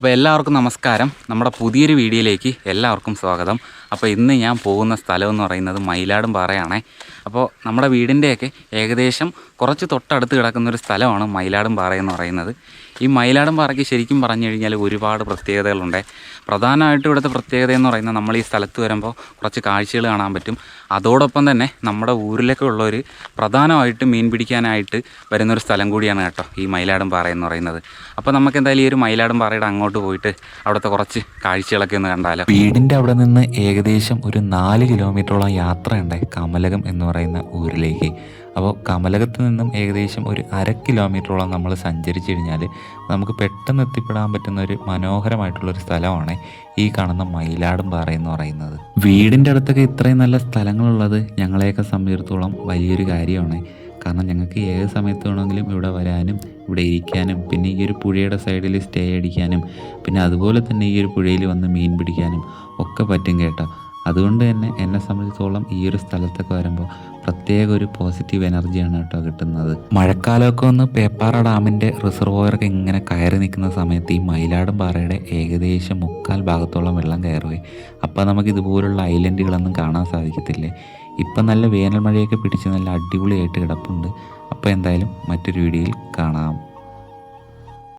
അപ്പോൾ എല്ലാവർക്കും നമസ്കാരം. നമ്മുടെ പുതിയൊരു വീഡിയോയിലേക്ക് എല്ലാവർക്കും സ്വാഗതം. അപ്പോൾ ഇന്ന് ഞാൻ പോകുന്ന സ്ഥലം എന്ന് പറയുന്നത് മയിലാടുംപാറയാണേ. അപ്പോൾ നമ്മുടെ വീടിൻ്റെയൊക്കെ ഏകദേശം കുറച്ച് തൊട്ടടുത്ത് കിടക്കുന്നൊരു സ്ഥലമാണ് മയിലാടുംപാറ എന്ന് പറയുന്നത്. ഈ മയിലാടുംപാറയ്ക്ക് ശരിക്കും പറഞ്ഞു കഴിഞ്ഞാൽ ഒരുപാട് പ്രത്യേകതകളുണ്ട്. പ്രധാനമായിട്ടും ഇവിടുത്തെ പ്രത്യേകത എന്ന് പറയുന്നത് നമ്മൾ ഈ സ്ഥലത്ത് വരുമ്പോൾ കുറച്ച് കാഴ്ചകൾ കാണാൻ പറ്റും. അതോടൊപ്പം തന്നെ നമ്മുടെ ഊരിലൊക്കെ ഉള്ളവർ പ്രധാനമായിട്ട് മീൻ പിടിക്കാനായിട്ട് വരുന്നൊരു സ്ഥലം കൂടിയാണ് കേട്ടോ ഈ മയിലാടുംപാറ എന്ന് പറയുന്നത്. അപ്പോൾ നമുക്ക് എന്തായാലും ഈ ഒരു മയിലാടുംപാറയുടെ അങ്ങോട്ട് പോയിട്ട് അവിടുത്തെ കുറച്ച് കാഴ്ചകളൊക്കെ ഒന്ന് കണ്ടാലോ. വീടിൻ്റെ അവിടെ നിന്ന് ഏകദേശം ഒരു 4 കിലോമീറ്ററോളം യാത്രയുണ്ട് കമലകം എന്ന് പറയുന്ന ഊരിലേക്ക്. അപ്പോൾ കമലകത്ത് നിന്നും ഏകദേശം ഒരു 1/2 കിലോമീറ്ററോളം നമ്മൾ സഞ്ചരിച്ച് കഴിഞ്ഞാൽ നമുക്ക് പെട്ടെന്ന് എത്തിപ്പെടാൻ പറ്റുന്ന ഒരു മനോഹരമായിട്ടുള്ളൊരു സ്ഥലമാണ് ഈ കാണുന്ന മയിലാടുംപാറ എന്ന് പറയുന്നത്. വീടിൻ്റെ അടുത്തൊക്കെ ഇത്രയും നല്ല സ്ഥലങ്ങളുള്ളത് ഞങ്ങളെയൊക്കെ സംബന്ധിച്ചിടത്തോളം വലിയൊരു കാര്യമാണ്. കാരണം ഞങ്ങൾക്ക് ഏത് സമയത്ത് വേണമെങ്കിലും ഇവിടെ വരാനും ഇവിടെ ഇരിക്കാനും പിന്നെ ഈ ഒരു പുഴയുടെ സൈഡിൽ സ്റ്റേ അടിക്കാനും പിന്നെ അതുപോലെ തന്നെ ഈ ഒരു പുഴയിൽ വന്ന് മീൻ പിടിക്കാനും ഒക്കെ പറ്റും കേട്ടോ. അതുകൊണ്ട് തന്നെ എന്നെ സംബന്ധിച്ചിടത്തോളം ഈ ഒരു സ്ഥലത്തൊക്കെ വരുമ്പോൾ പ്രത്യേക ഒരു പോസിറ്റീവ് എനർജിയാണ് കേട്ടോ കിട്ടുന്നത്. മഴക്കാലമൊക്കെ ഒന്ന് പേപ്പാറ ഡാമിൻ്റെ റിസർവോയറൊക്കെ ഇങ്ങനെ കയറി നിൽക്കുന്ന സമയത്ത് ഈ മയിലാടുംപാറയുടെ ഏകദേശം 1/4 ഭാഗത്തോളം വെള്ളം കയറുകയെ. അപ്പോൾ നമുക്ക് ഇതുപോലുള്ള ഐലൻഡുകളൊന്നും കാണാൻ സാധിക്കത്തില്ലേ. ഇപ്പം നല്ല വേനൽ മഴയൊക്കെ പിടിച്ച് നല്ല അടിപൊളിയായിട്ട് കിടപ്പുണ്ട്. അപ്പോൾ എന്തായാലും മറ്റൊരു വീഡിയോയിൽ കാണാം.